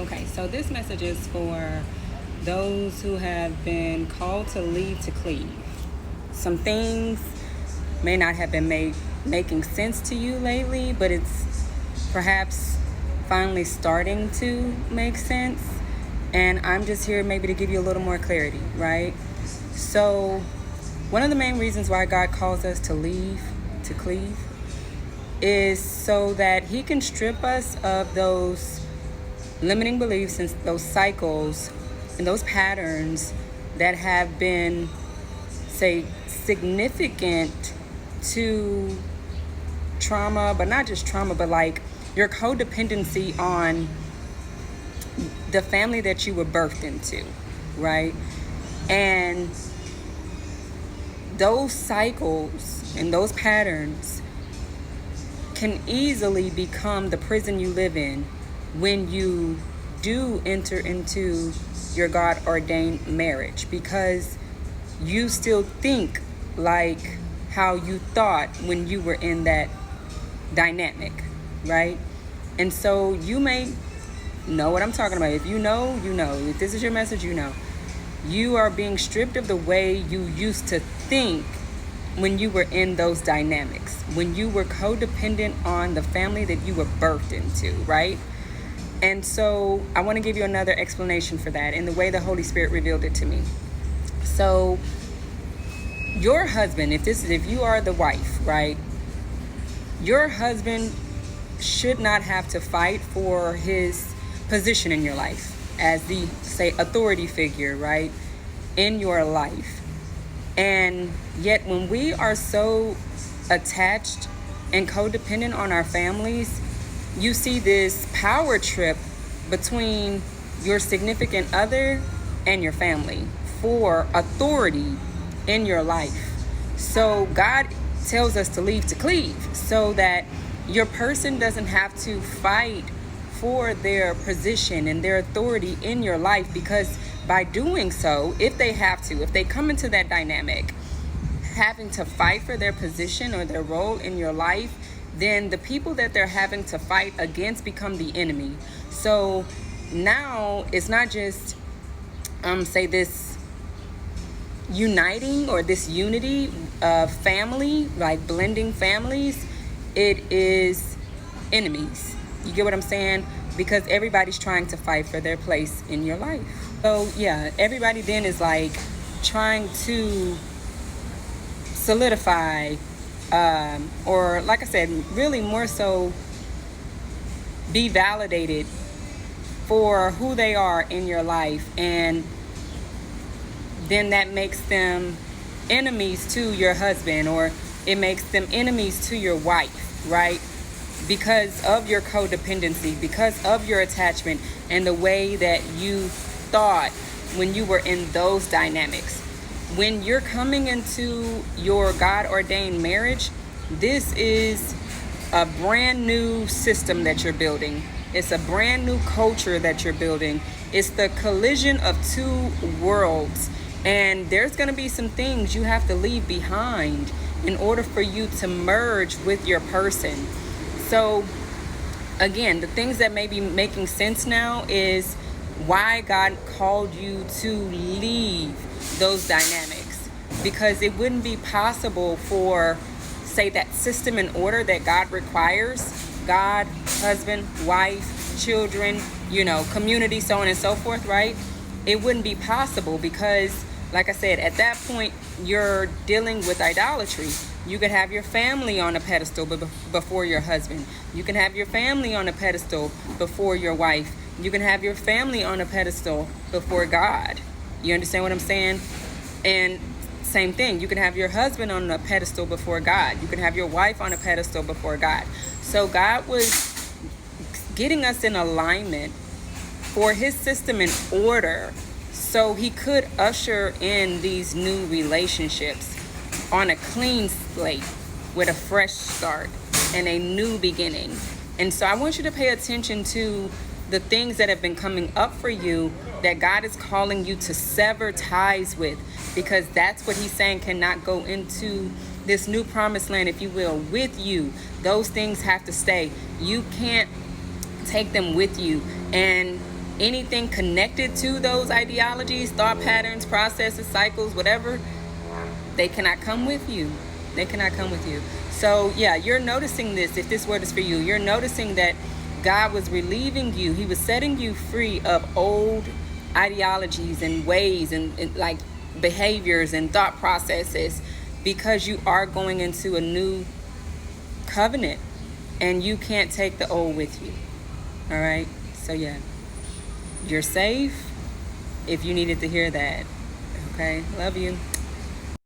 Okay, so this message is for those who have been called to leave to cleave. Some things may not have been making sense to you lately, but it's perhaps finally starting to make sense. And I'm just here maybe to give you a little more clarity, right? So one of the main reasons why God calls us to leave, to cleave, is so that he can strip us of those limiting beliefs and those cycles and those patterns that have been, say, significant to trauma, but not just trauma, but like your codependency on the family that you were birthed into, right? And those cycles and those patterns can easily become the prison you live in when you do enter into your God-ordained marriage, because you still think like how you thought when you were in that dynamic, right? And so you may know what I'm talking about. If you know, you know. If this is your message, you know. You are being stripped of the way you used to think when you were in those dynamics, when you were codependent on the family that you were birthed into, right? And so I want to give you another explanation for that in the way the Holy Spirit revealed it to me. So your husband, if you are the wife, right? Your husband should not have to fight for his position in your life as the, say, authority figure, right, in your life. And yet when we are so attached and codependent on our families, you see this power trip between your significant other and your family for authority in your life. So God tells us to leave to cleave so that your person doesn't have to fight for their position and their authority in your life, because by doing so, if they come into that dynamic, having to fight for their position or their role in your life, then the people that they're having to fight against become the enemy. So now it's not just, say, this uniting or this unity of family, like blending families. It is enemies. You get what I'm saying? Because everybody's trying to fight for their place in your life. So yeah, everybody then is like trying to solidify, or like I said, really more so be validated for who they are in your life. And then that makes them enemies to your husband, or it makes them enemies to your wife, right? Because of your codependency, because of your attachment and the way that you thought when you were in those dynamics. When you're coming into your God-ordained marriage, this is a brand new system that you're building. It's a brand new culture that you're building. It's the collision of two worlds. And there's going to be some things you have to leave behind in order for you to merge with your person. So again, the things that may be making sense now is why God called you to leave those dynamics, because it wouldn't be possible for, say, that system and order that God requires, God, husband, wife, children, community, so on and so forth, right? It wouldn't be possible because, like I said, at that point, you're dealing with idolatry. You could have your family on a pedestal before your husband. You can have your family on a pedestal before your wife. You can have your family on a pedestal before God. You understand what I'm saying? And same thing, you can have your husband on a pedestal before God. You can have your wife on a pedestal before God. So God was getting us in alignment for his system in order so he could usher in these new relationships on a clean slate with a fresh start and a new beginning. And so I want you to pay attention to the things that have been coming up for you that God is calling you to sever ties with, because that's what he's saying cannot go into this new promised land, if you will, with you. Those things have to stay. You can't take them with you. And anything connected to those ideologies, thought patterns, processes, cycles, whatever, they cannot come with you. They cannot come with you. So yeah, you're noticing this. If this word is for you, you're noticing that God was relieving you. He was setting you free of old ideologies and ways and like behaviors and thought processes, because you are going into a new covenant and you can't take the old with you. All right. So yeah, you're safe if you needed to hear that. Okay. Love you.